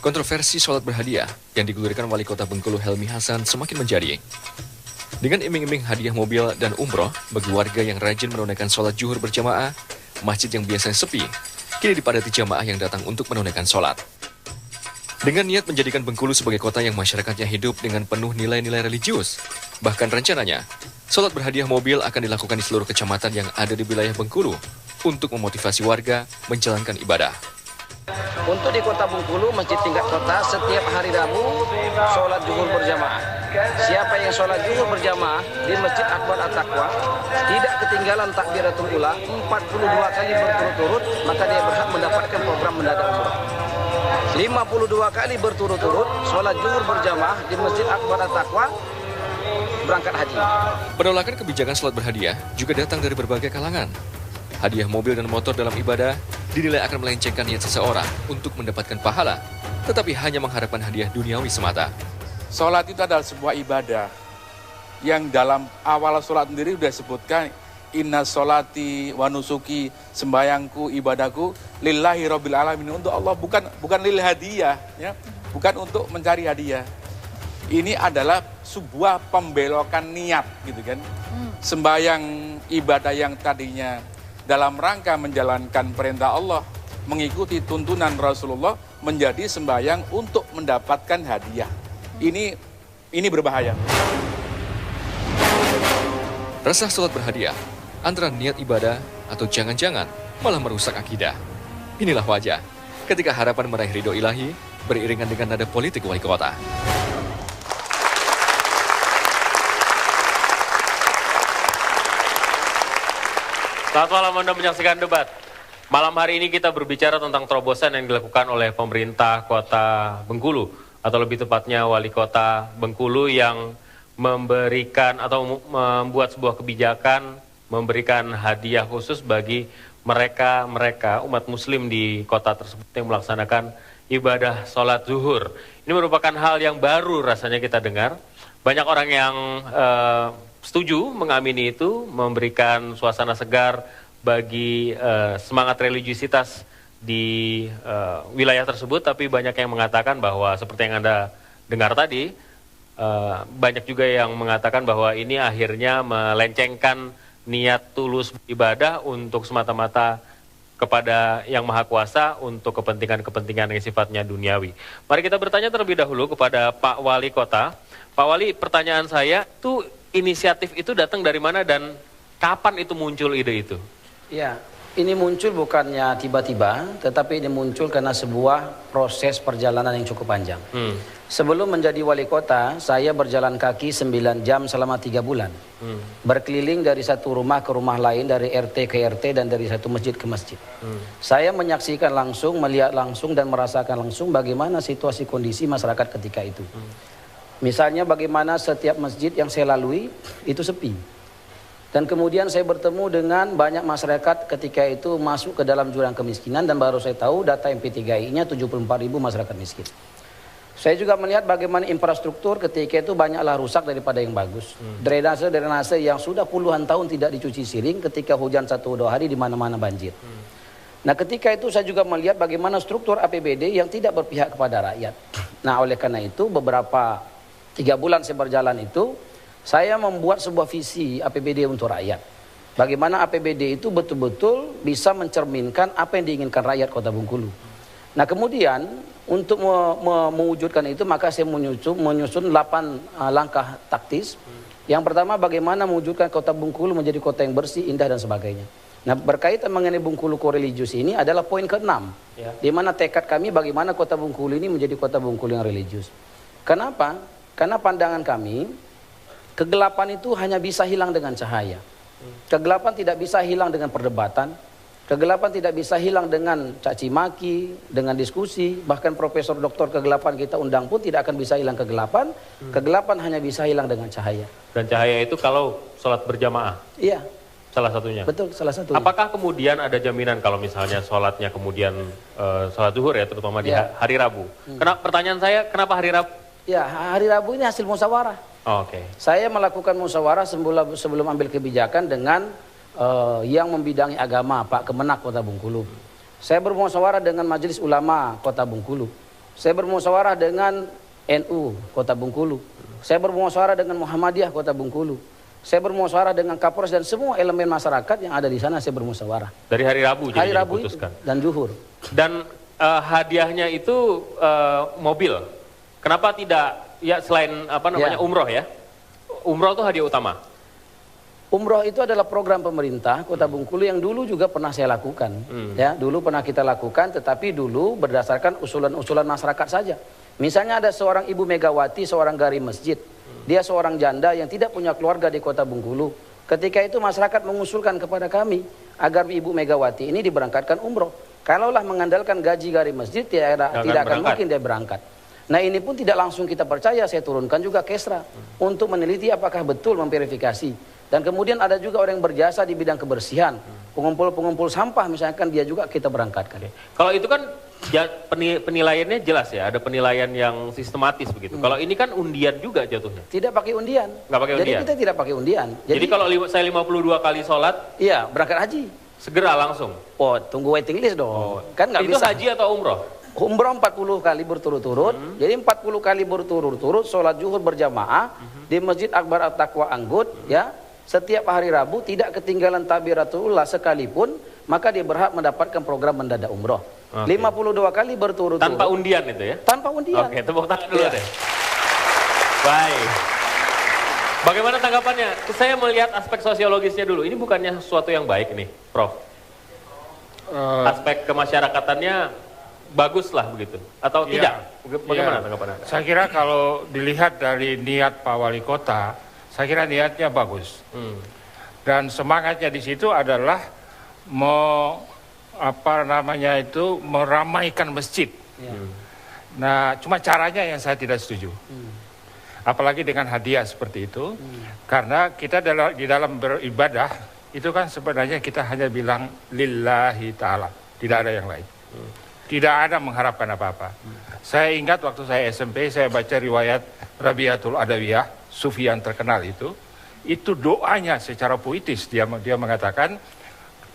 Kontroversi sholat berhadiah yang digulirkan Wali Kota Bengkulu Helmi Hasan semakin menjadi. Dengan iming-iming hadiah mobil dan umroh bagi warga yang rajin menunaikan sholat zuhur berjamaah, masjid yang biasanya sepi, kini dipadati jamaah yang datang untuk menunaikan sholat. Dengan niat menjadikan Bengkulu sebagai kota yang masyarakatnya hidup dengan penuh nilai-nilai religius, bahkan rencananya, sholat berhadiah mobil akan dilakukan di seluruh kecamatan yang ada di wilayah Bengkulu untuk memotivasi warga menjalankan ibadah. Untuk di Kota Bengkulu, masjid tingkat kota setiap hari Rabu sholat zuhur berjamaah. Siapa yang sholat zuhur berjamaah di Masjid Akbar At-Taqwa tidak ketinggalan takbiratul ula 42 kali berturut-turut, maka dia berhak mendapatkan program mendadak umrah. 52 kali berturut-turut sholat zuhur berjamaah di Masjid Akbar At-Taqwa berangkat haji. Penolakan kebijakan sholat berhadiah juga datang dari berbagai kalangan. Hadiah mobil dan motor dalam ibadah dinilai akan melencengkan niat seseorang untuk mendapatkan pahala, tetapi hanya mengharapkan hadiah duniawi semata. Sholat itu adalah sebuah ibadah yang dalam awal sholat sendiri sudah disebutkan inna sholati wa nusuki, sembayangku, ibadahku lillahi rabbil alamin, untuk Allah, bukan lil hadiah, ya, bukan untuk mencari hadiah. Ini adalah sebuah pembelokan niat, gitu kan. Sembayang ibadah yang tadinya dalam rangka menjalankan perintah Allah, mengikuti tuntunan Rasulullah, menjadi sembahyang untuk mendapatkan hadiah. Ini berbahaya. Resah sholat berhadiah antara niat ibadah atau jangan-jangan malah merusak akidah. Inilah wajah ketika harapan meraih ridho ilahi beriringan dengan nada politik wali kota. Selamat malam, Anda menyaksikan debat. Malam hari ini kita berbicara tentang terobosan yang dilakukan oleh pemerintah Kota Bengkulu, atau lebih tepatnya Wali Kota Bengkulu yang memberikan atau membuat sebuah kebijakan, memberikan hadiah khusus bagi mereka umat muslim di kota tersebut yang melaksanakan ibadah sholat zuhur. Ini merupakan hal yang baru rasanya kita dengar. Banyak orang yang setuju mengamini itu, memberikan suasana segar bagi semangat religiusitas di wilayah tersebut, tapi banyak yang mengatakan bahwa seperti yang Anda dengar tadi, banyak juga yang mengatakan bahwa ini akhirnya melencengkan niat tulus beribadah untuk semata-mata kepada Yang Maha Kuasa untuk kepentingan-kepentingan yang sifatnya duniawi. Mari kita bertanya terlebih dahulu kepada Pak Wali Kota. Pak Wali, pertanyaan saya, itu inisiatif itu datang dari mana dan kapan itu muncul ide itu? Ya, ini muncul bukannya tiba-tiba, tetapi ini muncul karena sebuah proses perjalanan yang cukup panjang. Sebelum menjadi wali kota, saya berjalan kaki 9 jam selama 3 bulan. Berkeliling dari satu rumah ke rumah lain, dari RT ke RT, dan dari satu masjid ke masjid. Saya menyaksikan langsung, melihat langsung, dan merasakan langsung bagaimana situasi kondisi masyarakat ketika itu. Misalnya bagaimana setiap masjid yang saya lalui itu sepi. Dan kemudian saya bertemu dengan banyak masyarakat ketika itu masuk ke dalam jurang kemiskinan, dan baru saya tahu data MP3I-nya 74.000 masyarakat miskin. Saya juga melihat bagaimana infrastruktur ketika itu banyaklah rusak daripada yang bagus. Drainase yang sudah puluhan tahun tidak dicuci siring, ketika hujan 1-2 hari di mana-mana banjir. Nah, ketika itu saya juga melihat bagaimana struktur APBD yang tidak berpihak kepada rakyat. Nah, oleh karena itu beberapa 3 bulan saya berjalan itu, saya membuat sebuah visi APBD untuk rakyat. Bagaimana APBD itu betul-betul bisa mencerminkan apa yang diinginkan rakyat Kota Bengkulu. Nah, kemudian untuk mewujudkan itu, maka saya menyusun 8 langkah taktis. Yang pertama, bagaimana mewujudkan Kota Bengkulu menjadi kota yang bersih, indah, dan sebagainya. Nah, berkaitan mengenai Bengkulu co-religius ini adalah poin ke-6, di mana tekad kami bagaimana Kota Bengkulu ini menjadi Kota Bengkulu yang religius. Kenapa? Karena pandangan kami, kegelapan itu hanya bisa hilang dengan cahaya. Kegelapan tidak bisa hilang dengan perdebatan. Kegelapan tidak bisa hilang dengan caci maki, dengan diskusi. Bahkan profesor doktor kegelapan kita undang pun tidak akan bisa hilang kegelapan. Kegelapan hanya bisa hilang dengan cahaya. Dan cahaya itu kalau sholat berjamaah? Iya. Salah satunya? Betul, salah satunya. Apakah kemudian ada jaminan kalau misalnya sholatnya kemudian sholat zuhur ya, terutama di hari Rabu? Pertanyaan saya, kenapa hari Rabu? Ya, hari Rabu ini hasil musyawarah. Oh, oke. Saya melakukan musyawarah sebelum ambil kebijakan dengan yang membidangi agama, Pak Kemenak Kota Bengkulu. Saya bermusyawarah dengan Majelis Ulama Kota Bengkulu. Saya bermusyawarah dengan NU Kota Bengkulu. Saya bermusyawarah dengan Muhammadiyah Kota Bengkulu. Saya bermusyawarah dengan Kapolres dan semua elemen masyarakat yang ada di sana saya bermusyawarah. Dari hari Rabu jadi Hari Rabu itu, diputuskan. dan zuhur. Dan hadiahnya itu mobil. Kenapa tidak ya selain umroh ya? Umroh itu hadiah utama. Umroh itu adalah program pemerintah Kota Bengkulu yang dulu juga pernah saya lakukan. Ya, dulu pernah kita lakukan, tetapi dulu berdasarkan usulan-usulan masyarakat saja. Misalnya ada seorang Ibu Megawati, seorang gari masjid. Dia seorang janda yang tidak punya keluarga di Kota Bengkulu. Ketika itu masyarakat mengusulkan kepada kami agar Ibu Megawati ini diberangkatkan umroh. Kalaulah mengandalkan gaji gari masjid tidak akan mungkin dia berangkat. Nah ini pun tidak langsung kita percaya, saya turunkan juga Kesra untuk meneliti apakah betul memverifikasi. Dan kemudian ada juga orang yang berjasa di bidang kebersihan, pengumpul sampah misalkan dia juga kita berangkatkan. Kalau itu kan penilaiannya jelas ya, ada penilaian yang sistematis begitu. Kalau ini kan undian juga jatuhnya. Tidak pakai undian. Nggak pakai undian. Jadi kita tidak pakai undian. Jadi kalau saya 52 kali sholat, iya berangkat haji. Segera langsung. Oh tunggu waiting list dong. Kan nggak bisa. Itu haji atau umroh? Umroh 40 kali berturut-turut. Jadi 40 kali berturut-turut sholat zuhur berjamaah di Masjid Akbar At-Taqwa Anggut ya. Setiap hari Rabu tidak ketinggalan takbiratullah sekalipun, maka dia berhak mendapatkan program mendadak umroh. 52 kali berturut-turut. Tanpa undian itu ya? Tanpa undian. Oke, tepuk tangan dulu deh. Baik. Bagaimana tanggapannya? Saya melihat aspek sosiologisnya dulu. Ini bukannya sesuatu yang baik nih, Prof? Aspek kemasyarakatannya bagus lah begitu? Atau tidak? Bagaimana tanggapannya? Saya kira kalau dilihat dari niat Pak Wali Kota, saya kira niatnya bagus. Dan semangatnya di situ adalah meramaikan masjid. Nah, cuma caranya yang saya tidak setuju. Apalagi dengan hadiah seperti itu. Karena kita di dalam beribadah, itu kan sebenarnya kita hanya bilang lillahi ta'ala. Tidak ada yang lain. Tidak ada mengharapkan apa-apa. Saya ingat waktu saya SMP, saya baca riwayat Rabiatul Adawiyah, Sufi yang terkenal itu doanya secara puitis. Dia mengatakan,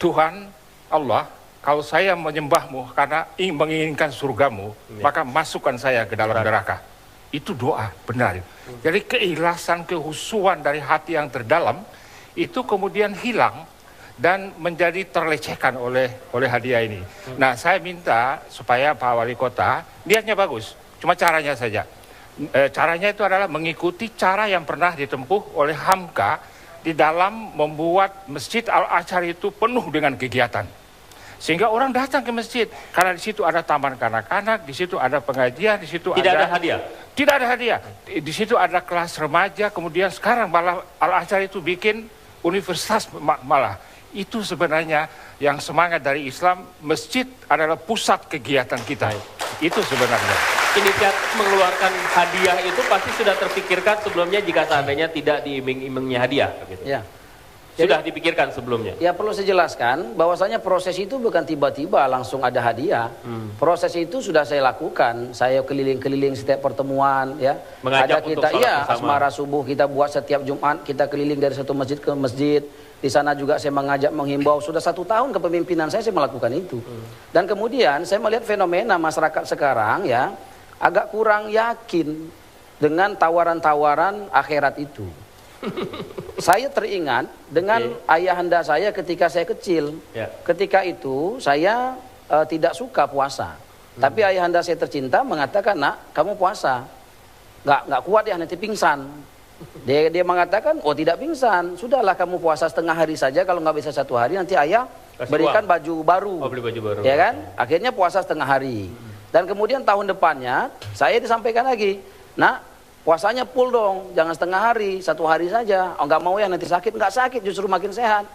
Tuhan Allah, kalau saya menyembahmu karena menginginkan surgamu, maka masukkan saya ke dalam neraka. Itu doa, benar. Jadi keikhlasan, kehusuan dari hati yang terdalam, itu kemudian hilang dan menjadi terlecehkan oleh hadiah ini. Nah, saya minta supaya Pak Wali Kota, niatnya bagus, cuma caranya saja. Caranya itu adalah mengikuti cara yang pernah ditempuh oleh Hamka di dalam membuat Masjid Al-Azhar itu penuh dengan kegiatan. Sehingga orang datang ke masjid, karena di situ ada taman kanak-kanak, di situ ada pengajian, di situ tidak ada hadiah. Tidak ada hadiah. Di situ ada kelas remaja, kemudian sekarang malah Al-Azhar itu bikin universitas malah. Itu sebenarnya yang semangat dari Islam, masjid adalah pusat kegiatan kita. Itu sebenarnya. Inisiatif mengeluarkan hadiah itu pasti sudah terpikirkan sebelumnya jika seandainya tidak diiming-imingnya hadiah. Gitu. Ya. Sudah dipikirkan sebelumnya. Ya perlu saya jelaskan bahwasanya proses itu bukan tiba-tiba langsung ada hadiah. Proses itu sudah saya lakukan. Saya keliling-keliling setiap pertemuan ya. Mengajak ada kita asmara subuh kita buat setiap Jumat, kita keliling dari satu masjid ke masjid. Di sana juga saya mengajak menghimbau. Sudah 1 tahun kepemimpinan saya melakukan itu. Dan kemudian saya melihat fenomena masyarakat sekarang ya agak kurang yakin dengan tawaran-tawaran akhirat itu. Saya teringat dengan ayahanda saya ketika saya kecil. Ketika itu saya tidak suka puasa. Tapi ayahanda saya tercinta mengatakan, "Nak, kamu puasa. Nggak kuat ya, nanti pingsan." Dia mengatakan, "Oh tidak pingsan. Sudahlah kamu puasa setengah hari saja. Kalau nggak bisa 1 hari nanti ayah berikan baju baru." Oh, beli baju baru. Ya kan? Akhirnya puasa setengah hari. Dan kemudian tahun depannya saya disampaikan lagi, "Nak, puasanya full dong, jangan setengah hari, 1 hari saja." Oh nggak mau ya, nanti sakit. Nggak sakit, justru makin sehat.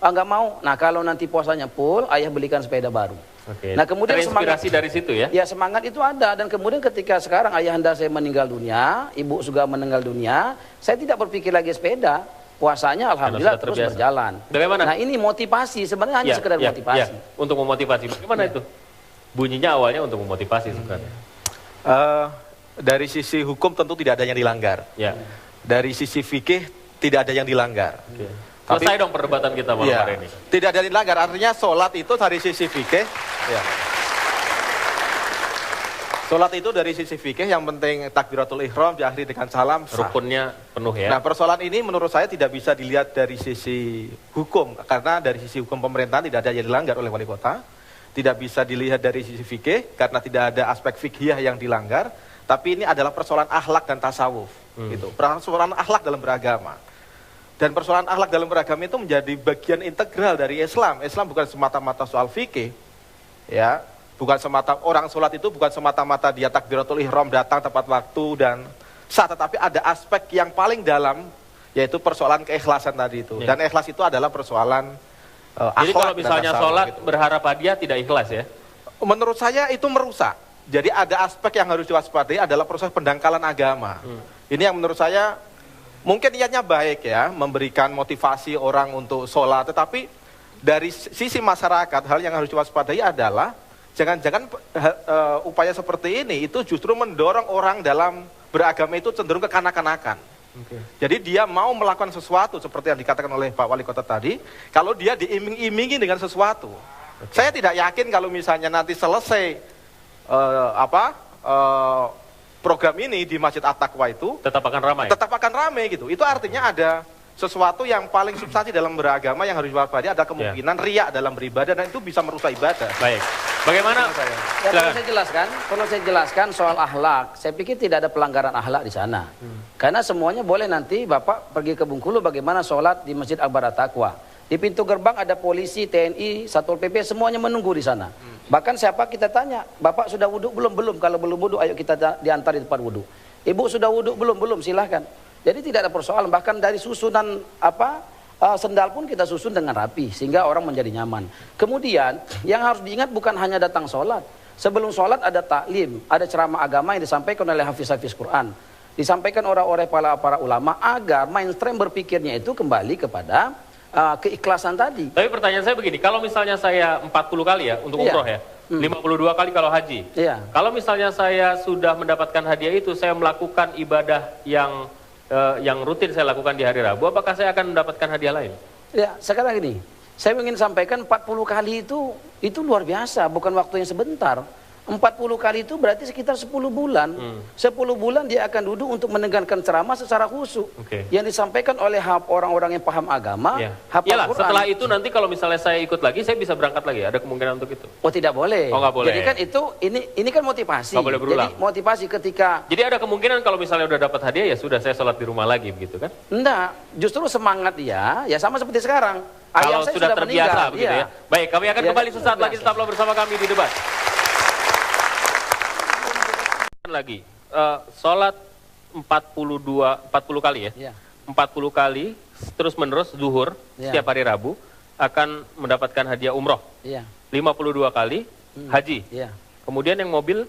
Oh nggak mau. Nah kalau nanti puasanya full, ayah belikan sepeda baru. Nah kemudian terinspirasi dari situ ya? Ya semangat itu ada. Dan kemudian ketika sekarang ayahanda saya meninggal dunia, ibu juga meninggal dunia, saya tidak berpikir lagi sepeda. Puasanya alhamdulillah terus berjalan. Bagaimana? Nah ini motivasi, sebenarnya hanya sekedar motivasi. Untuk memotivasi. Bagaimana itu? Bunyinya awalnya untuk memotivasi sebenarnya. Dari sisi hukum tentu tidak ada yang dilanggar. Dari sisi fikih tidak ada yang dilanggar. Selesai dong perdebatan kita malam hari ini. Tidak ada yang dilanggar, artinya sholat itu dari sisi fikih. Sholat itu dari sisi fikih yang penting takbiratul ihram diakhiri dengan salam sah. Rukunnya penuh ya. Nah, persoalan ini menurut saya tidak bisa dilihat dari sisi hukum, karena dari sisi hukum pemerintahan tidak ada yang dilanggar oleh wali kota. Tidak bisa dilihat dari sisi fikih karena tidak ada aspek fikih yang dilanggar, tapi ini adalah persoalan akhlak dan tasawuf gitu. Persoalan akhlak dalam beragama. Dan persoalan akhlak dalam beragama itu menjadi bagian integral dari Islam. Islam bukan semata-mata soal fikih. Ya, bukan semata orang sholat itu bukan semata-mata dia takbiratul ihram datang tepat waktu dan sah, tetapi ada aspek yang paling dalam, yaitu persoalan keikhlasan tadi itu. Dan ikhlas itu adalah persoalan akhlak. Jadi kalau misalnya sholat gitu. berharap hadiah tidak ikhlas ya? Menurut saya itu merusak. Jadi ada aspek yang harus diwaspadai adalah proses pendangkalan agama. Ini yang menurut saya mungkin niatnya baik ya, memberikan motivasi orang untuk sholat, tetapi dari sisi masyarakat hal yang harus diwaspadai adalah jangan-jangan upaya seperti ini itu justru mendorong orang dalam beragama itu cenderung ke kanak-kanakan. Jadi dia mau melakukan sesuatu seperti yang dikatakan oleh Pak Wali Kota tadi, kalau dia diiming-imingi dengan sesuatu. Saya tidak yakin kalau misalnya nanti selesai program ini di Masjid At-Taqwa itu Tetap akan ramai. tetap akan ramai gitu. Itu artinya ada sesuatu yang paling substansi dalam beragama yang harus diwaspadai, ada kemungkinan riya dalam beribadah, dan itu bisa merusak ibadah. Baik. Bagaimana? Ya, perlu saya jelaskan soal akhlak. Saya pikir tidak ada pelanggaran akhlak di sana. Karena semuanya boleh nanti Bapak pergi ke Bengkulu bagaimana sholat di Masjid Akbar At-Taqwa. Di pintu gerbang ada polisi, TNI, Satpol PP, semuanya menunggu di sana. Bahkan siapa kita tanya, Bapak sudah wudhu belum? Belum. Kalau belum wudhu, ayo kita diantar di tempat wudhu. Ibu sudah wudhu belum? Belum. Silahkan. Jadi tidak ada persoalan. Bahkan dari susunan sendal pun kita susun dengan rapi sehingga orang menjadi nyaman. Kemudian yang harus diingat bukan hanya datang sholat. Sebelum sholat ada taklim, ada ceramah agama yang disampaikan oleh hafiz-hafiz Quran, disampaikan oleh para ulama agar mainstream berpikirnya itu kembali kepada keikhlasan tadi. Tapi pertanyaan saya begini, kalau misalnya saya 40 kali ya untuk umroh ya, 52 kali kalau haji. Iya. Kalau misalnya saya sudah mendapatkan hadiah itu, saya melakukan ibadah yang rutin saya lakukan di hari Rabu, apakah saya akan mendapatkan hadiah lain? Ya, sekarang gini, saya ingin sampaikan 40 kali itu luar biasa, bukan waktu yang sebentar. 40 kali itu berarti sekitar 10 bulan. 10 bulan dia akan duduk untuk mendengarkan ceramah secara khusyuk. Yang disampaikan oleh orang-orang yang paham agama, hafal Iyalah, Quran. setelah itu nanti kalau misalnya saya ikut lagi, saya bisa berangkat lagi. Ada kemungkinan untuk itu? Oh, tidak boleh. Oh, nggak boleh. Jadi kan ini kan motivasi. Nggak boleh berulang. Jadi motivasi ketika. Jadi ada kemungkinan kalau misalnya udah dapat hadiah, ya sudah saya sholat di rumah lagi begitu kan? Enggak, justru semangat dia ya sama seperti sekarang. Kalau Ayah saya sudah terbiasa meninggal, begitu iya. ya. Baik, kami akan Iya, kembali kan sesaat lagi, terbiasa. tetaplah bersama kami di debat. Lagi, sholat 40 kali ya? Iya. 40 kali terus menerus zuhur Iya. setiap hari Rabu akan mendapatkan hadiah umroh. Iya. 52 kali haji. Iya. Kemudian yang mobil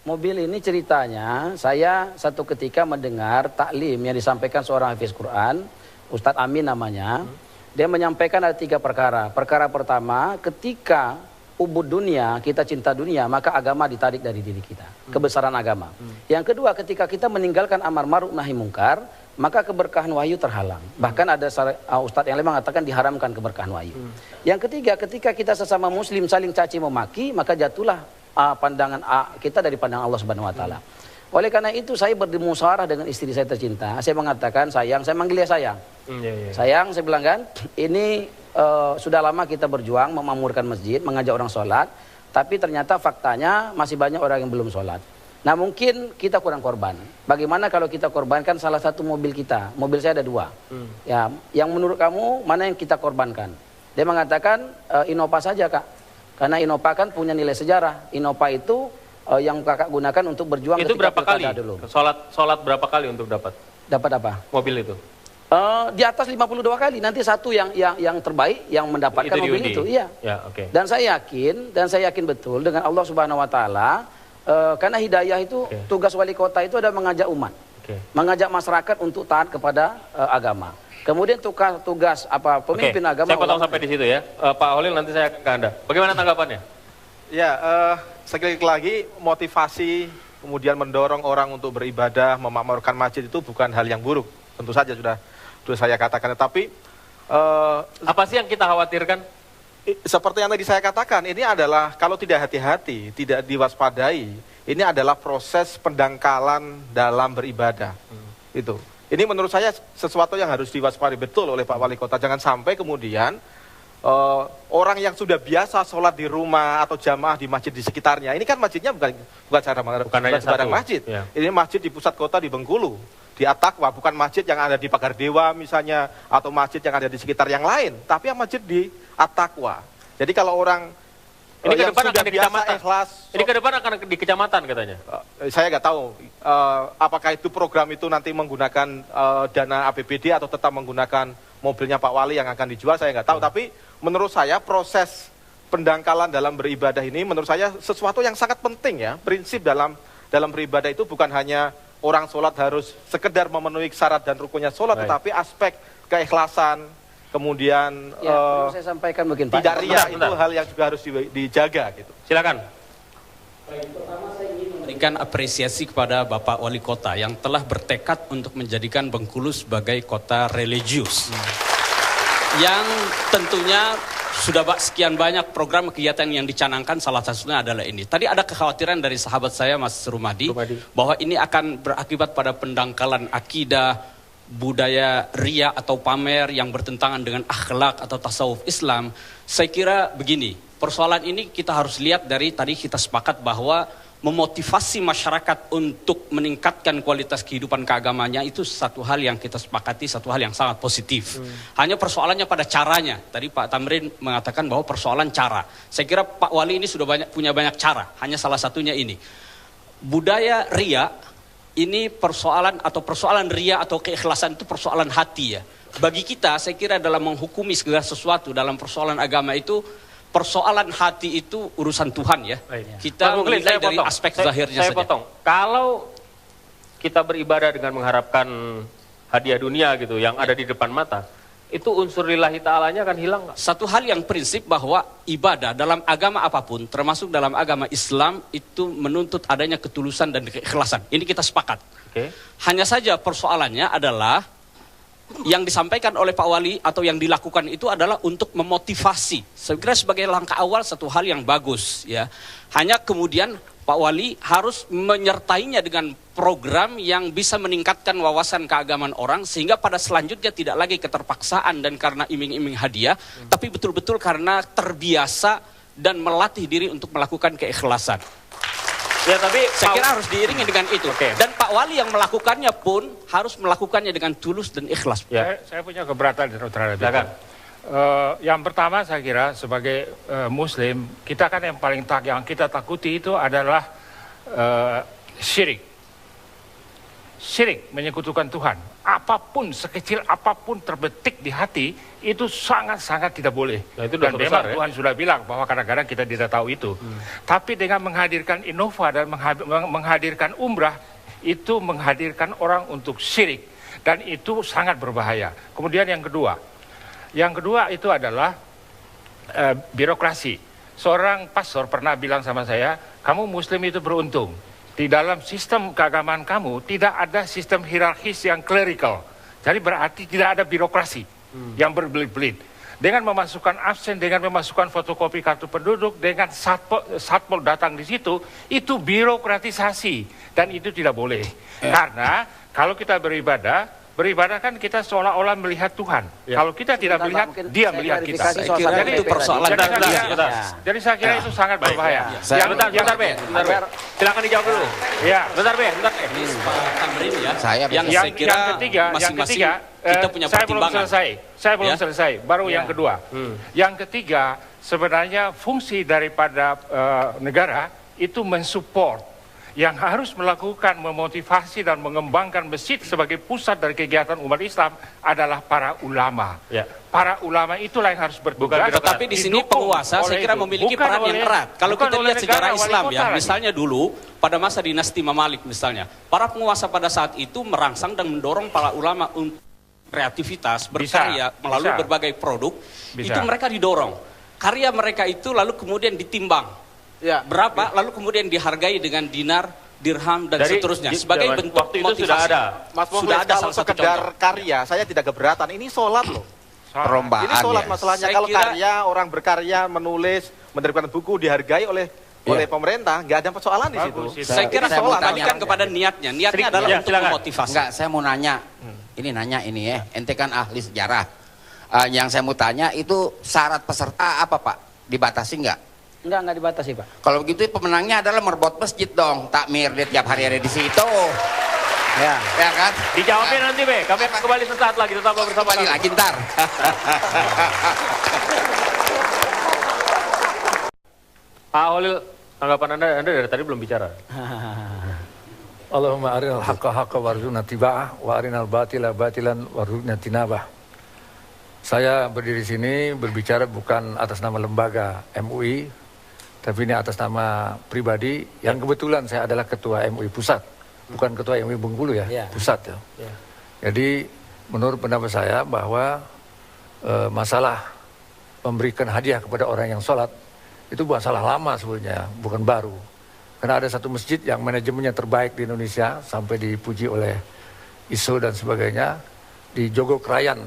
Mobil ini ceritanya, saya satu ketika mendengar taklim yang disampaikan seorang hafiz Quran, Ustadz Amin namanya. Dia menyampaikan ada 3 perkara. Perkara pertama, ketika ubud dunia, kita cinta dunia, maka agama ditarik dari diri kita. Kebesaran agama. Yang kedua, ketika kita meninggalkan amar ma'ruf nahi mungkar, maka keberkahan wahyu terhalang. Bahkan ada Ustadz yang lain mengatakan diharamkan keberkahan wahyu. Yang ketiga, ketika kita sesama muslim saling caci memaki, maka jatuhlah pandangan kita dari pandangan Allah Subhanahu wa taala. Oleh karena itu saya bermusyawarah dengan istri saya tercinta. Saya mengatakan, sayang, saya manggil dia sayang. Sayang, saya bilang kan, ini sudah lama kita berjuang memakmurkan masjid, mengajak orang sholat, tapi ternyata faktanya masih banyak orang yang belum sholat. Nah, mungkin kita kurang korban. Bagaimana kalau kita korbankan salah satu mobil kita? Mobil saya ada 2. Ya, yang menurut kamu mana yang kita korbankan? Dia mengatakan Innova saja, Kak. Karena Innova kan punya nilai sejarah. Innova itu yang kakak gunakan untuk berjuang. Itu berapa kali? Dulu. Sholat berapa kali untuk dapat? Dapat apa? Mobil itu? Di atas 52 kali. Nanti satu yang terbaik yang mendapatkan itu mobil diundi. itu. Iya. Ya, oke. Dan saya yakin betul dengan Allah Subhanahu Wa Taala. Karena hidayah itu tugas wali kota itu ada mengajak umat, mengajak masyarakat untuk taat kepada agama. Kemudian tugas pemimpin agama. Saya potong sampai di situ ya. Pak Holil, nanti saya ke Anda. Bagaimana tanggapannya? Ya, sekali lagi motivasi kemudian mendorong orang untuk beribadah, memakmurkan masjid itu bukan hal yang buruk. Tentu saja sudah saya katakan. Tapi apa sih yang kita khawatirkan? Seperti yang tadi saya katakan, ini adalah kalau tidak hati-hati, tidak diwaspadai, ini adalah proses pendangkalan dalam beribadah. Itu. Ini menurut saya sesuatu yang harus diwaspadai betul oleh Pak Wali Kota. Jangan sampai kemudian orang yang sudah biasa sholat di rumah atau jamaah di masjid di sekitarnya, ini kan masjidnya bukan sembarang masjid. Ya. Ini masjid di pusat kota di Bengkulu, di At-Taqwa, bukan masjid yang ada di Pagar Dewa misalnya, atau masjid yang ada di sekitar yang lain, tapi yang masjid di At-Taqwa. Jadi kalau orang ini ke depan akan di kecamatan. Ini ke depan akan di kecamatan katanya. Saya nggak tahu apakah itu program itu nanti menggunakan dana APBD atau tetap menggunakan mobilnya Pak Wali yang akan dijual, saya nggak tahu. Tapi menurut saya proses pendangkalan dalam beribadah ini menurut saya sesuatu yang sangat penting ya. Prinsip dalam beribadah itu bukan hanya orang sholat harus sekedar memenuhi syarat dan rukunnya sholat, tetapi aspek keikhlasan, kemudian perlu saya sampaikan mungkin Pak. Tidak ria itu hal yang juga harus dijaga gitu. Silakan. Pertama saya ingin memberikan apresiasi kepada Bapak Wali Kota yang telah bertekad untuk menjadikan Bengkulu sebagai kota religius. Yang tentunya sudah sekian banyak program kegiatan yang dicanangkan, salah satunya adalah ini. Tadi ada kekhawatiran dari sahabat saya Mas Rumadi bahwa ini akan berakibat pada pendangkalan akidah, budaya ria atau pamer yang bertentangan dengan akhlak atau tasawuf Islam. Saya kira begini, persoalan ini kita harus lihat dari tadi kita sepakat bahwa memotivasi masyarakat untuk meningkatkan kualitas kehidupan keagamanya itu satu hal yang kita sepakati, satu hal yang sangat positif. Hanya persoalannya pada caranya. Tadi Pak Tamrin mengatakan bahwa persoalan cara. Saya kira Pak Wali ini sudah punya banyak cara, hanya salah satunya ini. Budaya ria ini persoalan ria atau keikhlasan itu persoalan hati ya. Bagi kita saya kira dalam menghukumi segala sesuatu dalam persoalan agama itu, persoalan hati itu urusan Tuhan ya. Kita menilai dari aspek zahirnya saja. Kalau kita beribadah dengan mengharapkan hadiah dunia gitu yang ada di depan mata, itu unsur lillahi ta'alanya akan hilang nggak? Satu hal yang prinsip bahwa ibadah dalam agama apapun, termasuk dalam agama Islam, itu menuntut adanya ketulusan dan keikhlasan. Ini kita sepakat. Hanya saja persoalannya adalah yang disampaikan oleh Pak Wali atau yang dilakukan itu adalah untuk memotivasi. Saya kira sebagai langkah awal satu hal yang bagus ya. Hanya kemudian Pak Wali harus menyertainya dengan program yang bisa meningkatkan wawasan keagamaan orang sehingga pada selanjutnya tidak lagi keterpaksaan dan karena iming-iming hadiah, tapi betul-betul karena terbiasa dan melatih diri untuk melakukan keikhlasan. Ya, tapi saya kira harus diiringi dengan itu. Dan Pak Wali yang melakukannya pun harus melakukannya dengan tulus dan ikhlas. Ya. Saya punya keberatan terhadap itu. Yang pertama saya kira sebagai Muslim, kita kan yang paling yang kita takuti itu adalah syirik. Syirik, menyekutukan Tuhan. Apapun, sekecil apapun terbetik di hati, itu sangat-sangat tidak boleh. Nah, itu dan memang Tuhan sudah bilang bahwa kadang-kadang kita tidak tahu itu. Tapi dengan menghadirkan Innova dan menghadirkan umrah, itu menghadirkan orang untuk syirik. Dan itu sangat berbahaya. Kemudian yang kedua itu adalah birokrasi. Seorang pastor pernah bilang sama saya, kamu Muslim itu beruntung. Di dalam sistem keagamaan kamu tidak ada sistem hierarkis yang clerical. Jadi berarti tidak ada birokrasi yang berbelit-belit. Dengan memasukkan absen, dengan memasukkan fotokopi kartu penduduk, dengan satpol datang di situ, itu birokratisasi. Dan itu tidak boleh. Karena kalau kita beribadah kan kita seolah-olah melihat Tuhan. Kalau kita tidak melihat, dia melihat kita. Saya kira itu persoalan. Jadi saya kira itu sangat berbahaya. Bentar, silakan dijawab dulu. Ya, bentar. Tamrin ya. Yang ketiga, kita punya pertimbangan. Saya belum selesai. Baru yang kedua. Yang ketiga, sebenarnya fungsi daripada negara itu mensupport. Yang harus melakukan memotivasi dan mengembangkan masjid sebagai pusat dari kegiatan umat Islam adalah para ulama. Para ulama itulah yang harus bertugas. Tetapi di sini penguasa saya kira memiliki peran yang erat. Kalau kita lihat sejarah Islam ya, misalnya dulu pada masa dinasti Imam Malik misalnya, para penguasa pada saat itu merangsang dan mendorong para ulama untuk kreativitas, berkarya melalui berbagai produk. Itu mereka didorong. Karya mereka itu lalu kemudian ditimbang. Berapa, lalu kemudian dihargai dengan dinar, dirham, dan seterusnya. Sebagai bentuk waktu itu motivasi. sudah ada. Mas Muhammad, kalau sekedar karya, saya tidak keberatan. Ini sholat loh. Perlombaan ini sholat ya. masalahnya. Kalau karya, orang berkarya, menulis, menerbitkan buku, dihargai oleh oleh pemerintah, nggak ada persoalan di situ. Bagus, itu. Saya kira Saya mau kembalikan tanya. kepada niatnya. Niatnya adalah Ya, untuk silakan. memotivasi. Enggak, saya mau nanya. Ini nanya ini ya. Ente kan ahli sejarah. Yang saya mau tanya itu syarat peserta apa Pak? Dibatasi nggak? Enggak dibatasi, Pak. Kalau begitu pemenangnya adalah merbot masjid dong. Takmir dia tiap hari ada di situ. Ya. Ya kan? Dijawabnya nanti, Be. Kami akan kembali sesaat lagi. Tetaplah bersama Kembali kami. lagi ntar. Pak Holil, tanggapan Anda dari tadi belum bicara. Allahumma arinal haqqa haqqa warzuqna tiba'ah wa arinal batila batilan warzuqna tinabah. Saya berdiri sini berbicara bukan atas nama lembaga MUI, tapi ini atas nama pribadi yang kebetulan saya adalah ketua MUI pusat, bukan ketua MUI Bengkulu ya, Ya. pusat ya. Ya. Jadi menurut pendapat saya bahwa masalah memberikan hadiah kepada orang yang sholat itu bukan salah lama sebenarnya, bukan baru. Karena ada satu masjid yang manajemennya terbaik di Indonesia sampai dipuji oleh ISO dan sebagainya di Jogokrayan,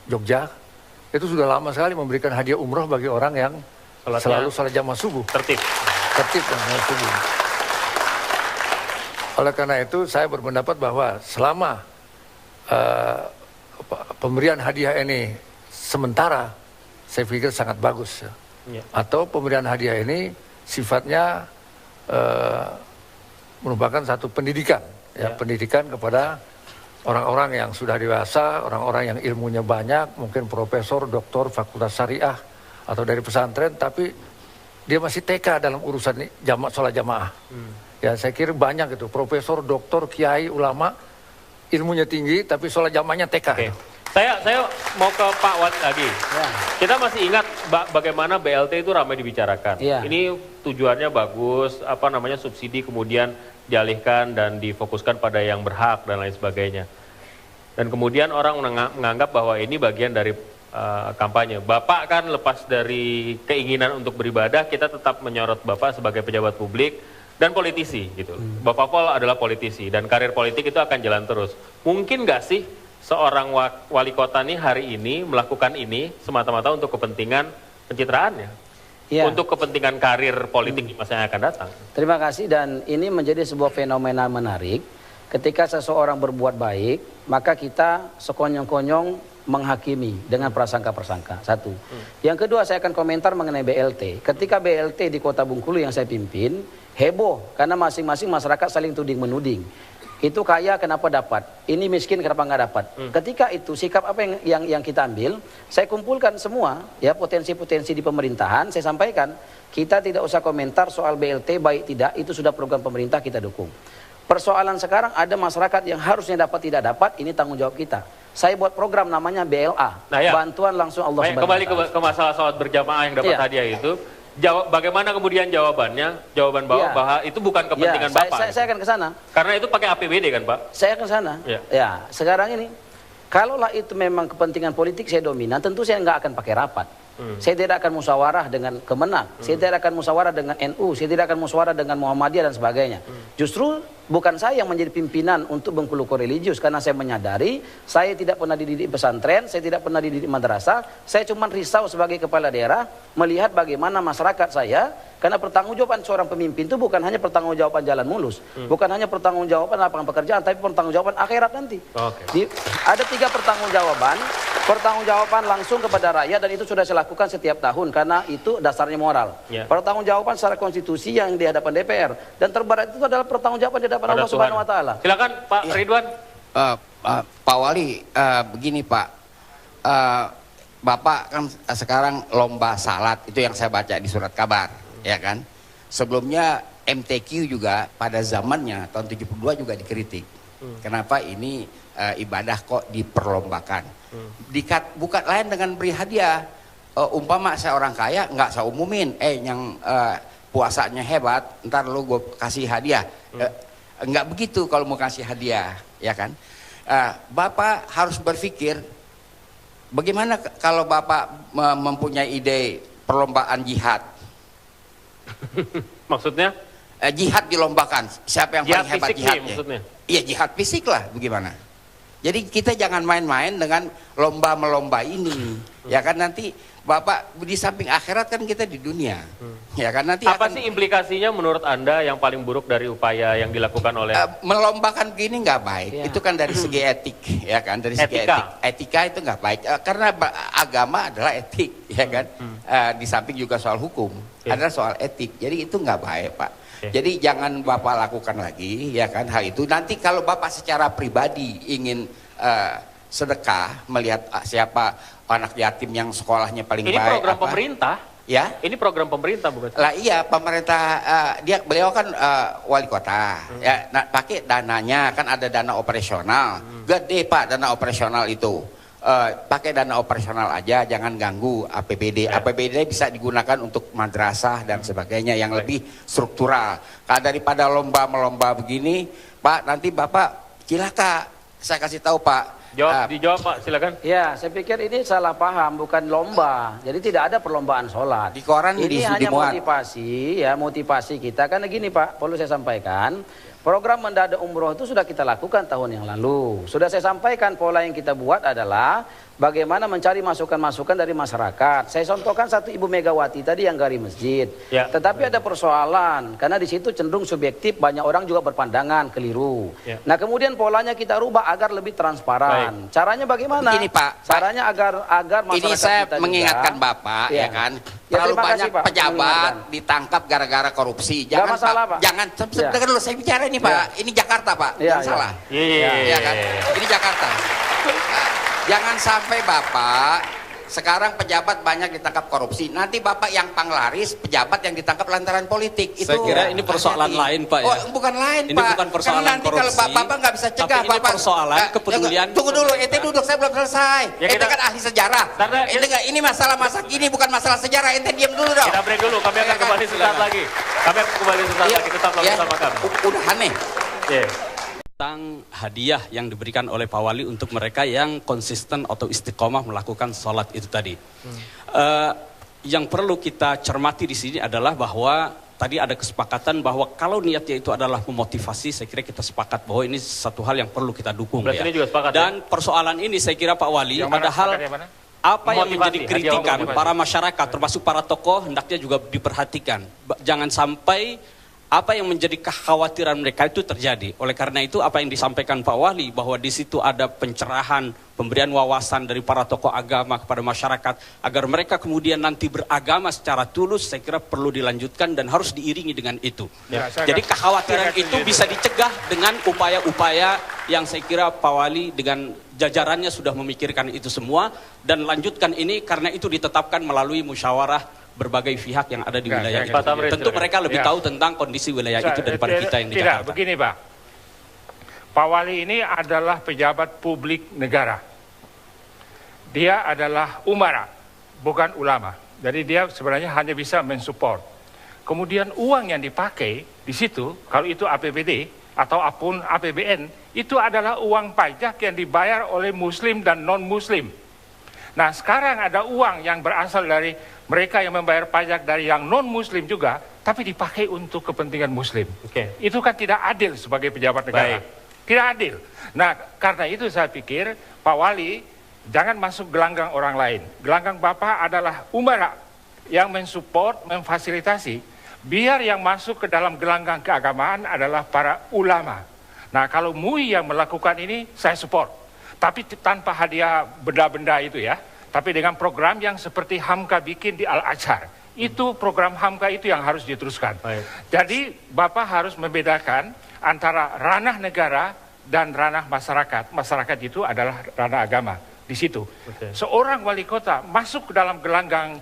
Jogja. Itu sudah lama sekali memberikan hadiah umroh bagi orang yang Salatnya selalu salat jamaah subuh. tertib. Tertib dan salat subuh. Oleh karena itu saya berpendapat bahwa selama pemberian hadiah ini sementara, saya pikir sangat bagus. Ya. Atau pemberian hadiah ini sifatnya merupakan satu pendidikan, ya, pendidikan kepada orang-orang yang sudah dewasa, orang-orang yang ilmunya banyak, mungkin profesor, doktor, fakultas syariah, atau dari pesantren, tapi dia masih TK dalam urusan sholat jamaah. Ya, saya kira banyak itu, profesor, doktor, kiai, ulama, ilmunya tinggi, tapi sholat jamaahnya TK. Oke. Saya mau ke Pak Wat lagi. Ya. Kita masih ingat bagaimana BLT itu ramai dibicarakan. Iya. Ini tujuannya bagus, subsidi kemudian dialihkan dan difokuskan pada yang berhak dan lain sebagainya. Dan kemudian orang menganggap bahwa ini bagian dari kampanye. Bapak kan lepas dari keinginan untuk beribadah, kita tetap menyorot Bapak sebagai pejabat publik dan politisi gitu. Bapak Pol adalah politisi dan karir politik itu akan jalan terus. Mungkin nggak sih seorang wali kota nih hari ini melakukan ini semata-mata untuk kepentingan pencitraannya, untuk kepentingan karir politik di masa yang akan datang? Terima kasih, dan ini menjadi sebuah fenomena menarik. Ketika seseorang berbuat baik, maka kita sekonyong-konyong menghakimi dengan prasangka-prasangka. Satu. Yang kedua, saya akan komentar mengenai BLT. Ketika BLT di Kota Bengkulu yang saya pimpin, heboh karena masing-masing masyarakat saling tuding-menuding. Itu kaya kenapa dapat, ini miskin kenapa nggak dapat. Ketika itu sikap apa yang kita ambil, saya kumpulkan semua ya potensi-potensi di pemerintahan, saya sampaikan kita tidak usah komentar soal BLT baik tidak, itu sudah program pemerintah kita dukung. Persoalan sekarang ada masyarakat yang harusnya dapat tidak dapat, ini tanggung jawab kita. Saya buat program namanya BLA, bantuan langsung Allah Subhanahu wa Kembali ke masalah sholat berjamaah yang dapat hadiah itu. Bagaimana kemudian jawaban Bapak bahwa itu bukan kepentingan Bapak? Saya akan ke sana. Karena itu pakai APBD kan Pak? Saya ke sana. Ya, sekarang ini, kalaulah itu memang kepentingan politik saya dominan, tentu saya nggak akan pakai rapat. Saya tidak akan musyawarah dengan Kemenak, saya tidak akan musyawarah dengan NU, saya tidak akan musyawarah dengan Muhammadiyah dan sebagainya. Justru bukan saya yang menjadi pimpinan untuk Bengkulu Koreligius, karena saya menyadari saya tidak pernah dididik pesantren, saya tidak pernah dididik madrasah, saya cuma risau sebagai kepala daerah melihat bagaimana masyarakat saya, karena pertanggungjawaban seorang pemimpin itu bukan hanya pertanggungjawaban jalan mulus, bukan hanya pertanggungjawaban lapangan pekerjaan, tapi pertanggungjawaban akhirat nanti. Ada 3 pertanggungjawaban langsung kepada rakyat, dan itu sudah saya lakukan setiap tahun karena itu dasarnya moral. Pertanggungjawaban secara konstitusi yang di hadapan DPR, dan terberat itu adalah pertanggungjawaban di hadapan Allah Subhanahu wa taala. Silakan Pak Ridwan. Pak Wali, begini Pak, Bapak kan sekarang lomba salat, itu yang saya baca di surat kabar, ya kan? Sebelumnya MTQ juga pada zamannya tahun 72 juga dikritik. Kenapa ini ibadah kok diperlombakan? Bukan lain dengan beri hadiah. Umpama saya orang kaya, nggak saya umumin, yang puasanya hebat, ntar lu gue kasih hadiah. Nggak begitu kalau mau kasih hadiah, ya kan? Bapak harus berpikir, bagaimana kalau Bapak mempunyai ide perlombaan jihad? Maksudnya? Jihad dilombakan, siapa yang paling hebat fisik jihadnya? Maksudnya? Iya, jihad fisik lah, bagaimana? Jadi kita jangan main-main dengan lomba-melomba ini. Ya kan nanti Bapak di samping akhirat kan kita di dunia. Ya kan nanti Apa akan sih implikasinya menurut Anda yang paling buruk dari upaya yang dilakukan oleh melombakan begini nggak baik. Ya. Itu kan dari segi etik, ya kan dari segi Etika. etika itu nggak baik. Karena agama adalah etik, ya kan. Di samping juga soal hukum, adalah soal etik. Jadi itu nggak baik, Pak. Jadi jangan Bapak lakukan lagi, ya kan hal itu. Nanti kalau Bapak secara pribadi ingin sedekah melihat siapa anak yatim yang sekolahnya paling ini baik. program pemerintah? Ya. Ini program pemerintah bukan? Lah iya pemerintah beliau kan wali kota. Ya, pakai dananya kan ada dana operasional. Gede Pak dana operasional itu. Pakai dana operasional aja, jangan ganggu APBD. APBD bisa digunakan untuk madrasah dan sebagainya yang lebih struktural. Kalau daripada lomba-melomba begini, Pak, nanti Bapak cilaka. Saya kasih tahu Pak. Dijawab Pak, silakan. Ya, saya pikir ini salah paham, bukan lomba. Jadi tidak ada perlombaan sholat. Di koran ini hanya dimuat. motivasi kita. Karena gini Pak, perlu saya sampaikan. Program mendadak umroh itu sudah kita lakukan tahun yang lalu. Sudah saya sampaikan pola yang kita buat adalah bagaimana mencari masukan-masukan dari masyarakat. Saya contohkan satu Ibu Megawati tadi yang gari masjid. Ya. Tetapi ada persoalan karena di situ cenderung subjektif, banyak orang juga berpandangan keliru. Ya. Nah, kemudian polanya kita rubah agar lebih transparan. Caranya bagaimana? Begini, Pak. Caranya agar masyarakat Ini saya kita mengingatkan juga, Bapak, ya kan. Ya, Terlalu terima kasih, banyak Pak, pejabat mengingatkan. ditangkap gara-gara korupsi. Nggak masalah, Pak. Jangan dengar dulu saya bicara ini, Pak. Ini Jakarta, Pak. Ya, Jangan ya. salah. Iya. Ya kan? Ini Jakarta. Jangan sampai Bapak sekarang pejabat banyak ditangkap korupsi. Nanti Bapak yang panglaris, pejabat yang ditangkap lantaran politik. Saya Itu kira ini persoalan hati-hati. lain, Pak, ya. Oh, bukan lain, Ini Pak. bukan persoalan Karena nanti kalau korupsi, Bapak nggak bisa cegah, tapi ini Bapak persoalan kepedulian. Tunggu dulu, ente duduk, saya belum selesai. Ya, Ente kan ahli sejarah. Ini masalah masa kini, bukan masalah sejarah. Ente diam dulu dong. Kita break dulu, kami akan kembali sesaat lagi. Kami akan kembali sesaat lagi, tetaplah bersama kami. Udah aneh. Tentang hadiah yang diberikan oleh Pak Wali untuk mereka yang konsisten atau istiqomah melakukan sholat itu tadi. Yang perlu kita cermati di sini adalah bahwa tadi ada kesepakatan bahwa kalau niatnya itu adalah memotivasi, saya kira kita sepakat bahwa ini satu hal yang perlu kita dukung. Berarti ya. ini juga sepakat, Dan persoalan ini saya kira Pak Wali ada hal apa yang menjadi kritikan para masyarakat termasuk para tokoh hendaknya juga diperhatikan. Jangan sampai apa yang menjadi kekhawatiran mereka itu terjadi. Oleh karena itu apa yang disampaikan Pak Wali bahwa di situ ada pencerahan, pemberian wawasan dari para tokoh agama kepada masyarakat agar mereka kemudian nanti beragama secara tulus, saya kira perlu dilanjutkan dan harus diiringi dengan itu. Ya, Jadi kekhawatiran itu bisa dicegah dengan upaya-upaya yang saya kira Pak Wali dengan jajarannya sudah memikirkan itu semua dan lanjutkan ini karena itu ditetapkan melalui musyawarah berbagai pihak yang ada di wilayah itu. Tentu mereka lebih tahu tentang kondisi wilayah itu daripada kita yang di Jakarta. Begini Pak, Pak Wali ini adalah pejabat publik negara. Dia adalah umara, bukan ulama. Jadi dia sebenarnya hanya bisa mensupport. Kemudian uang yang dipakai di situ, kalau itu APBD atau apapun APBN, itu adalah uang pajak yang dibayar oleh Muslim dan non-Muslim. Nah sekarang ada uang yang berasal dari mereka yang membayar pajak dari yang non-Muslim juga, tapi dipakai untuk kepentingan Muslim. Itu kan tidak adil sebagai pejabat negara. Tidak adil. Nah karena itu saya pikir Pak Wali jangan masuk gelanggang orang lain. Gelanggang Bapak adalah umara yang mensupport, memfasilitasi. Biar yang masuk ke dalam gelanggang keagamaan adalah para ulama. Nah kalau MUI yang melakukan ini saya support. Tapi tanpa hadiah benda-benda itu ya. Tapi dengan program yang seperti Hamka bikin di Al-Azhar. Itu program Hamka itu yang harus diteruskan. Jadi Bapak harus membedakan antara ranah negara dan ranah masyarakat. Masyarakat itu adalah ranah agama. Di situ. Seorang wali kota masuk ke dalam gelanggang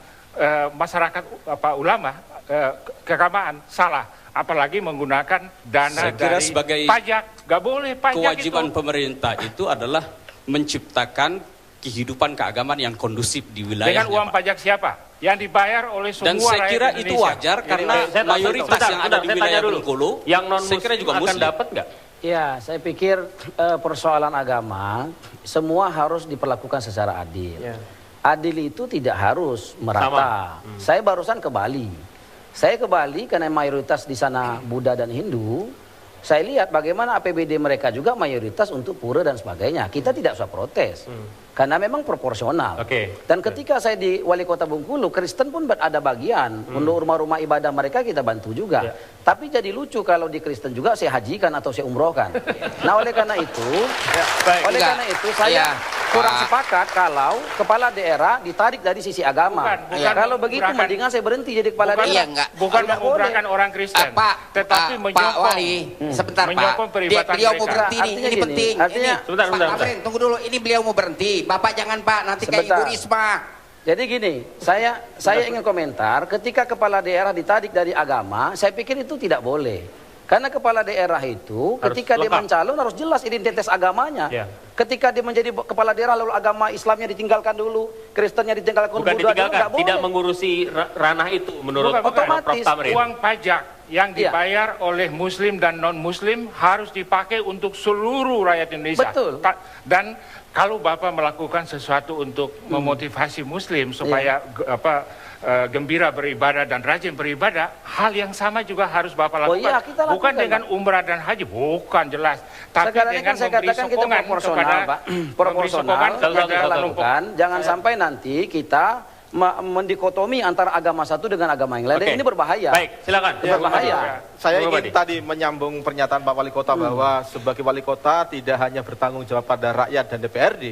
masyarakat ulama, keagamaan, salah. Apalagi menggunakan dana Saya kira dari sebagai pajak. Gak boleh pajak kewajiban itu. pemerintah itu adalah menciptakan kehidupan keagamaan yang kondusif di wilayah. Dengan uang pajak siapa? Yang dibayar oleh semua Dan saya kira rakyat itu Indonesia. wajar karena mayoritas yang ada di wilayah Bengkulu, yang non saya kira juga akan Muslim. dapat nggak? Ya, saya pikir persoalan agama semua harus diperlakukan secara adil. Adil itu tidak harus merata. Saya barusan ke Bali. Saya ke Bali karena mayoritas di sana Buddha dan Hindu. Saya lihat bagaimana APBD mereka juga mayoritas untuk pura dan sebagainya. Kita tidak usah protes. Karena memang proporsional. Dan ketika saya di Wali Kota Bengkulu, Kristen pun ada bagian. Untuk rumah-rumah ibadah mereka kita bantu juga. Tapi jadi lucu kalau di Kristen juga saya hajikan atau saya umrohkan. Nah oleh karena itu, saya kurang sepakat kalau kepala daerah ditarik dari sisi agama. Kalau begitu mendingan saya berhenti jadi kepala daerah. Bukan mengumrahkan orang Kristen, tetapi Pak Wali, sebentar Pak, beliau mau berhenti ini penting. Artinya, Pak Tamrin, tunggu dulu, ini beliau mau berhenti. Bapak jangan Pak, nanti kayak Ibu Risma. Jadi gini, saya ingin komentar, ketika kepala daerah ditarik dari agama, saya pikir itu tidak boleh. Karena kepala daerah itu ketika dia mencalon harus jelas identitas agamanya. Ketika dia menjadi kepala daerah lalu agama Islamnya ditinggalkan dulu, Kristennya ditinggalkan dulu, tidak mengurusi ranah itu menurut otomatis uang pajak yang dibayar oleh Muslim dan non Muslim harus dipakai untuk seluruh rakyat Indonesia. Betul. Dan kalau Bapak melakukan sesuatu untuk memotivasi Muslim supaya gembira beribadah dan rajin beribadah, hal yang sama juga harus Bapak lakukan. Kita lakukan, bukan dengan umrah dan haji, bukan jelas. Tapi sekarang dengan saya katakan kita proporsional, Pak. Proporsional kita lakukan. Jangan sampai nanti kita mendikotomi antara agama satu dengan agama yang lain. Ini berbahaya. Baik, silakan. Berbahaya. Saya ingin tadi menyambung pernyataan Pak Wali Kota bahwa sebagai Wali Kota tidak hanya bertanggung jawab pada rakyat dan DPRD,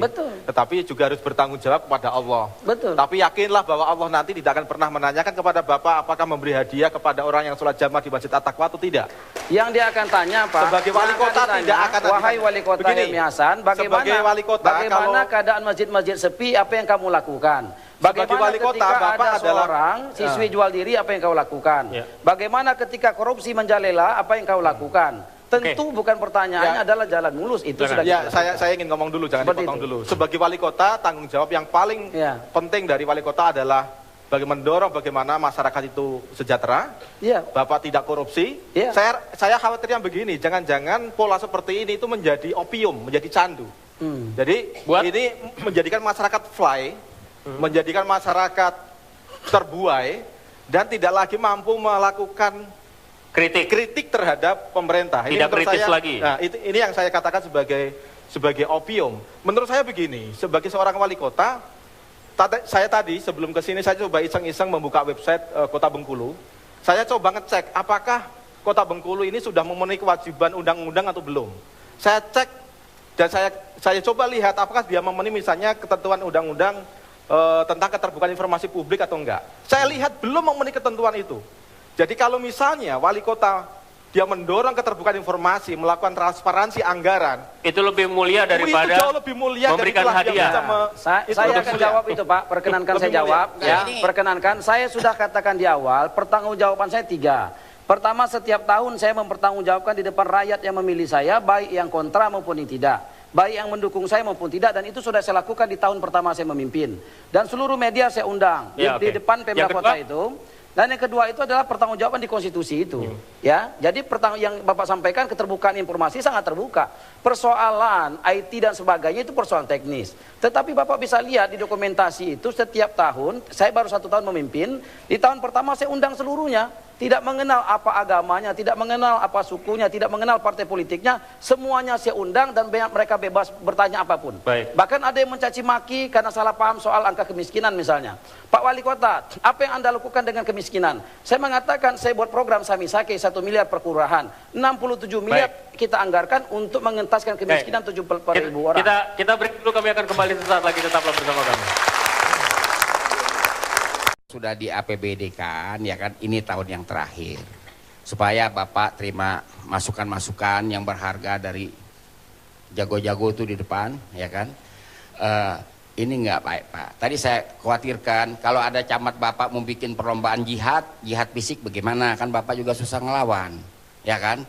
tetapi juga harus bertanggung jawab kepada Allah. Tapi yakinlah bahwa Allah nanti tidak akan pernah menanyakan kepada Bapak apakah memberi hadiah kepada orang yang sholat jamaah di Masjid At-Taqwa atau tidak. Yang dia akan tanya, Pak, sebagai Wali Kota tidak akan. Wahai Wali Kota Helmi Hasan, bagaimana keadaan masjid-masjid sepi, apa yang kamu lakukan? Bagaimana Wali Kota, ketika Bapak ada seorang siswi jual diri, apa yang kau lakukan? Bagaimana ketika korupsi menjalela, apa yang kau lakukan? Tentu bukan pertanyaannya adalah jalan mulus, itu sudah saya ingin ngomong dulu, jangan dipotong dulu. Sebagai Wali Kota, tanggung jawab yang paling penting dari Wali Kota adalah mendorong bagaimana masyarakat itu sejahtera, Bapak tidak korupsi. Saya khawatirnya begini, jangan-jangan pola seperti ini itu menjadi opium, menjadi candu. Jadi ini menjadikan masyarakat fly, menjadikan masyarakat terbuai dan tidak lagi mampu melakukan kritik terhadap pemerintah. Tidak kritis lagi. Nah, ini yang saya katakan sebagai opium. Menurut saya begini, sebagai seorang wali kota, saya tadi sebelum ke sini saya coba iseng-iseng membuka website Kota Bengkulu. Saya coba ngecek apakah Kota Bengkulu ini sudah memenuhi kewajiban undang-undang atau belum. Saya cek dan saya coba lihat apakah dia memenuhi misalnya ketentuan undang-undang tentang keterbukaan informasi publik atau enggak. Saya lihat belum memenuhi ketentuan itu. Jadi kalau misalnya wali kota dia mendorong keterbukaan informasi, melakukan transparansi anggaran, itu lebih mulia daripada itu jauh lebih mulia memberikan hadiah. Saya akan jawab itu, Pak. Perkenankan saya jawab. Perkenankan, saya sudah katakan di awal, pertanggungjawaban saya 3. Pertama, setiap tahun saya mempertanggungjawabkan di depan rakyat yang memilih saya, baik yang kontra maupun yang tidak. Baik yang mendukung saya maupun tidak, dan itu sudah saya lakukan di tahun pertama saya memimpin. Dan seluruh media saya undang di depan Pemda Kota itu. Dan yang kedua itu adalah pertanggungjawaban di konstitusi itu. Ya, jadi yang Bapak sampaikan keterbukaan informasi sangat terbuka. Persoalan IT dan sebagainya itu persoalan teknis. Tetapi Bapak bisa lihat di dokumentasi itu setiap tahun, saya baru 1 tahun memimpin, di tahun pertama saya undang seluruhnya. Tidak mengenal apa agamanya, tidak mengenal apa sukunya, tidak mengenal partai politiknya, semuanya saya undang dan mereka bebas bertanya apapun. Bahkan ada yang mencaci maki karena salah paham soal angka kemiskinan misalnya. Pak Wali Kota, apa yang Anda lakukan dengan kemiskinan? Saya mengatakan saya buat program Samisake 1 miliar per kelurahan, 67 miliar kita anggarkan untuk mengentaskan kemiskinan 70.000 orang. Kita break dulu, kami akan kembali sesaat lagi, tetaplah bersama kami. Sudah di APBD kan, ya kan, ini tahun yang terakhir. Supaya Bapak terima masukan-masukan yang berharga dari jago-jago itu di depan, ya kan. Ini nggak baik, Pak. Tadi saya khawatirkan kalau ada camat Bapak mau bikin perlombaan jihad fisik bagaimana, kan Bapak juga susah ngelawan, ya kan.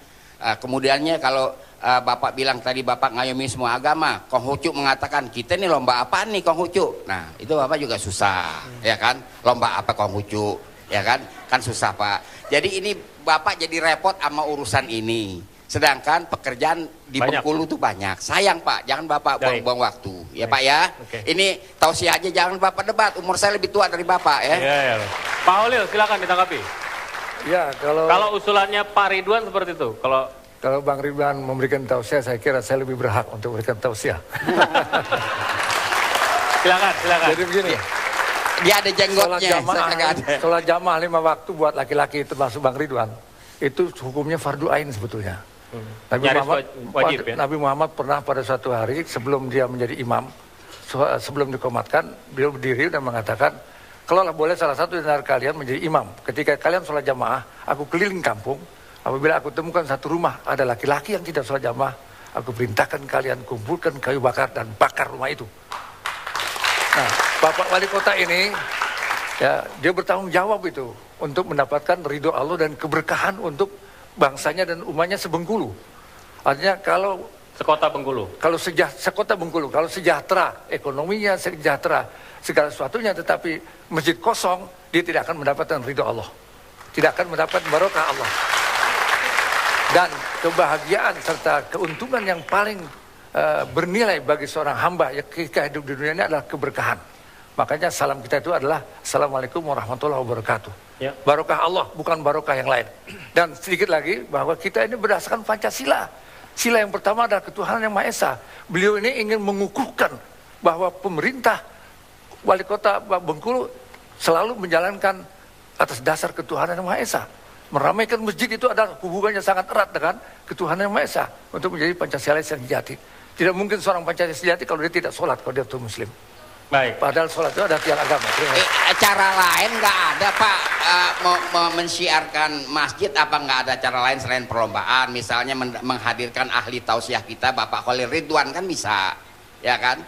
Kemudiannya kalau Bapak bilang tadi Bapak ngayomi semua agama, Konghucu mengatakan kita nih lomba apa nih Konghucu? Nah itu Bapak juga susah, ya kan? Lomba apa Konghucu, ya kan? Kan susah Pak. Jadi ini Bapak jadi repot sama urusan ini. Sedangkan pekerjaan di Bengkulu tuh banyak. Sayang Pak, jangan Bapak buang-buang waktu, ya Pak ya. Ini tausiah aja, jangan Bapak debat. Umur saya lebih tua dari Bapak ya. Pak Holil silakan ditanggapi. Ya, kalau usulannya Pak Ridwan seperti itu, kalau Kalau Bang Ridwan memberikan tausiah, saya kira saya lebih berhak untuk memberikan tausiah. Silakan. Jadi begini. Dia ada jenggotnya. Sholat jamaah 5 waktu buat laki-laki termasuk Bang Ridwan, itu hukumnya fardu ain sebetulnya. Nabi Muhammad pernah pada suatu hari sebelum dia menjadi imam, sebelum dikomatkan, beliau berdiri dan mengatakan, kalau boleh salah satu dari kalian menjadi imam, ketika kalian sholat jamaah, aku keliling kampung, apabila aku temukan satu rumah ada laki-laki yang tidak sholat jamaah, aku perintahkan kalian kumpulkan kayu bakar dan bakar rumah itu. Nah, Bapak Wali Kota ini, ya, dia bertanggung jawab itu untuk mendapatkan ridho Allah dan keberkahan untuk bangsanya dan umatnya sebengkulu. Artinya kalau sekota Bengkulu, sekota Bengkulu, kalau sejahtera, ekonominya sejahtera, segala sesuatunya, tetapi masjid kosong, dia tidak akan mendapatkan ridho Allah, tidak akan mendapat barokah Allah. Dan kebahagiaan serta keuntungan yang paling bernilai bagi seorang hamba yang hidup di dunia ini adalah keberkahan. Makanya salam kita itu adalah Assalamualaikum warahmatullahi wabarakatuh. Ya. Barokah Allah, bukan barokah yang lain. Dan sedikit lagi bahwa kita ini berdasarkan Pancasila. Sila yang pertama adalah ketuhanan yang Maha Esa. Beliau ini ingin mengukuhkan bahwa pemerintah Wali Kota Bengkulu selalu menjalankan atas dasar ketuhanan yang Maha Esa. Meramaikan masjid itu adalah hubungannya sangat erat dengan ketuhanan yang Maha Esa untuk menjadi Pancasilais yang sejati. Tidak mungkin seorang Pancasila sejati kalau dia tidak sholat, kalau dia itu muslim. Baik. Padahal sholat itu ada tiang agama. Cara lain nggak ada Pak, mensiarkan masjid, apa nggak ada cara lain selain perlombaan? Misalnya menghadirkan ahli tausiah kita Bapak Khalil Ridwan kan bisa, ya kan?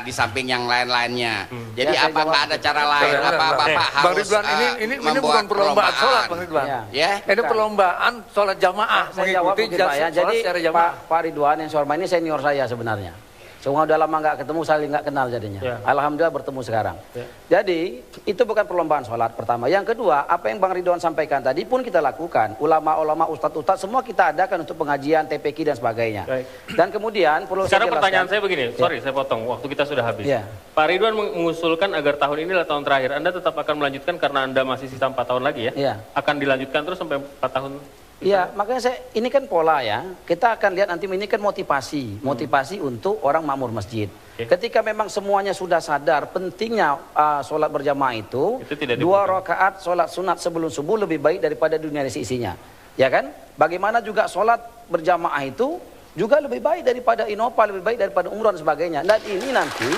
Di samping yang lain-lainnya. Jadi ya, apa nggak ada cara lain? Apa Bapak harus Bang Ridwan, ini bukan perlombaan sholat, Bang Ridwan. Ya. Ini perlombaan sholat jamaah, mengikuti sholat secara jamaah. Pak Ridwan yang hormat ini senior saya sebenarnya. Soalnya udah lama nggak ketemu, saling nggak kenal jadinya. Ya. Alhamdulillah bertemu sekarang. Ya. Jadi itu bukan perlombaan sholat pertama. Yang kedua, apa yang Bang Ridwan sampaikan tadi pun kita lakukan. Ulama-ulama, ustadz-ustadz semua kita adakan untuk pengajian, TPQ dan sebagainya. Baik. Dan kemudian perlu sekarang saya pertanyaan saya begini, sorry saya potong, waktu kita sudah habis. Ya. Pak Ridwan mengusulkan agar tahun ini adalah tahun terakhir. Anda tetap akan melanjutkan karena Anda masih sisa 4 tahun lagi ya? Ya. Akan dilanjutkan terus sampai 4 tahun? Iya, makanya ini kan pola ya. Kita akan lihat nanti ini kan motivasi untuk orang makmur masjid. Okay. Ketika memang semuanya sudah sadar pentingnya sholat berjamaah itu 2 rakaat sholat sunat sebelum subuh lebih baik daripada dunia isinya. Ya kan? Bagaimana juga sholat berjamaah itu juga lebih baik daripada Innova, lebih baik daripada umroh dan sebagainya. Dan ini nanti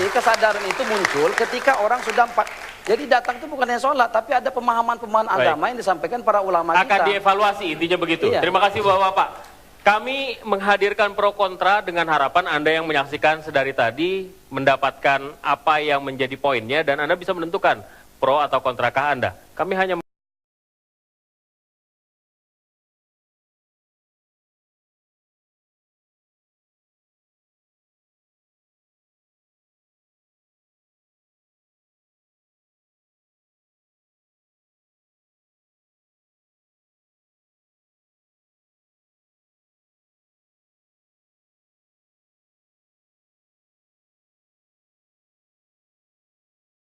kesadaran itu muncul ketika orang sudah jadi datang itu bukan hanya sholat, tapi ada pemahaman-pemahaman agama yang disampaikan para ulama kita. Akan dievaluasi, intinya begitu. Iya. Terima kasih Bapak-Bapak. Kami menghadirkan pro kontra dengan harapan Anda yang menyaksikan sedari tadi mendapatkan apa yang menjadi poinnya dan Anda bisa menentukan pro atau kontrakah Anda. Kami hanya